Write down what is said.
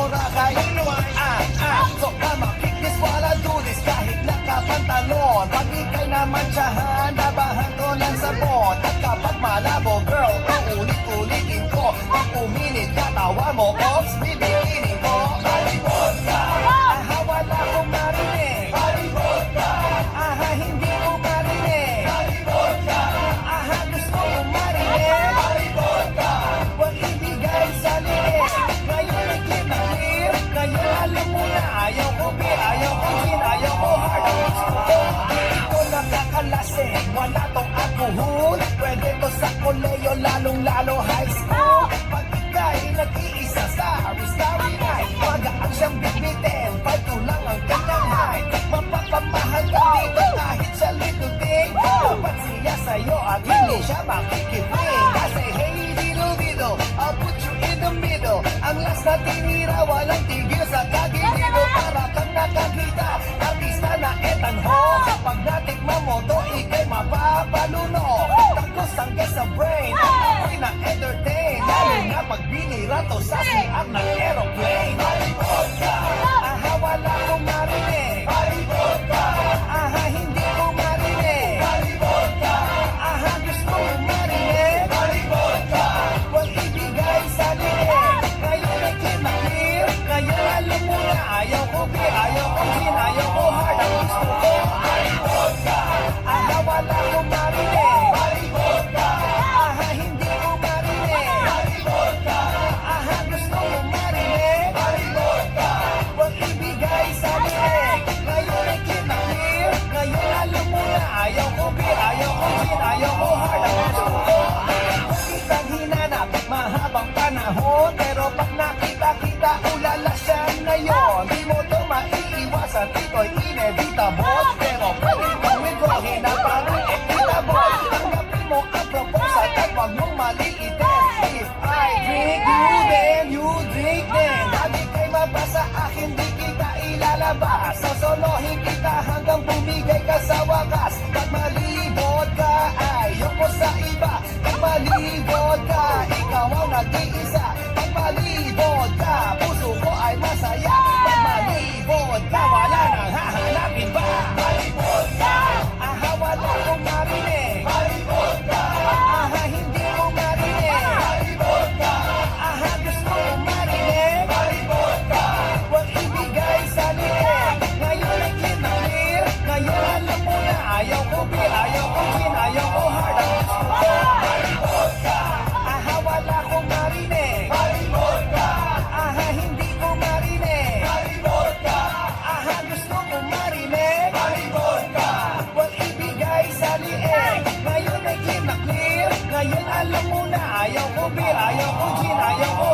mura kahit so come on, kick this while I do this. Kahit nakapantalon, pag ikay naman tsahan, nabahan ko ng sabon. At kapag malabo, girl, uulit-ulitin ko. Pag uminit ka, tawa mo, oops, bibiginin ko. Halibot ka, aha, wala kong marinig. Halibot ka, aha, hindi ko marinig. Halibot ka, aha, gusto ko marinig. Halibot ka, huwag ibigay sa liit. Ngayon ay clear na clear, ngayon alam mo na. Ayaw ko beer, ayaw ko gin, ayaw ko hard. Ang gusto ko, hindi ko nakakalasing. Wala tong alcohol, pwede to sa koleyo, lalong-lalo high school. Pag ikay nag-iisa sa Starry Night, magaan siyang bitbitin, 5'2" lang ang kanyang height. Mapapamahal ka dito kahit sa little thing. Dapat siya sa'yo at hindi siya makikiping. Kasi hey, dido-dido, I'll put you in the middle. Ang last na tinira, walang tigil sa kagilido. Para kang nakakita, artista na etanho. Kapag natikman mo to, ikay mapapaluno. Takos ang sa brain, at ako'y na-entertain. Lalo na pag binira to sa siyak ng aeroplane. Halibot ka, aha, wala kong marinig. Halibot ka, aha, hindi ko marinig. Halibot ka, aha, gusto ko marinig. Halibot ka, huwag ibigay sa liit. Ngayon ay clear na clear, ngayon alam mo na. Ayaw ko beer, ayaw ko gin, ayaw ko hard. Ang gusto ko, halibot ka, aha, wala kong marinig. Halibot ka, aha, hindi ko marinig. Halibot ka, aha, gusto ko marinig. Halibot ka, huwag ibigay sa liit. Ngayon ay clear na clear, ngayon alam mo na. Ayaw ko beer, ayaw ko gin, ayaw ko hard. Ang gusto ko, kitang hinanap mahabang panahon. Pero pag nakita-kita, ulala siya ngayon. Di mo to maiiwasan, ito'y inevitable. Pero pwede mong withdrawin na parang equitable. Tanggapin mo ang proposal at wag mong maliitin. If I drink you, then you drink din. Lagi kay mabasa akin, di kita ilalabas. Sasolohin kita hanggang bumigay ka sa wakas. Pag malibot ka, ayoko sa iba. Pag malibot ka, ikaw ang nag-iisa. Pag malibot ka, puso ko ay masaya. Pag malibot ka, wala nang hahanapin ba. Malibot ka, aha, wala kong marinig. Malibot ka, aha, hindi ko marinig. Malibot ka, aha, gusto ko marinig. Malibot ka, huwag ibigay sa liit. Ngayon ay clear na clear, ngayon alam mo na. Ayaw ko beer, ayaw ko gin, ayaw ko hard. Ang gusto ko, malibot ka, aha, wala kong marinig. Malibot ka, aha, hindi ko marinig. Malibot ka, aha, gusto ko marinig. Malibot ka, huwag ibigay sa liit. Ngayon ay clear na clear, ngayon alam mo na. Ayaw ko beer, ayaw ko gin, ayaw ko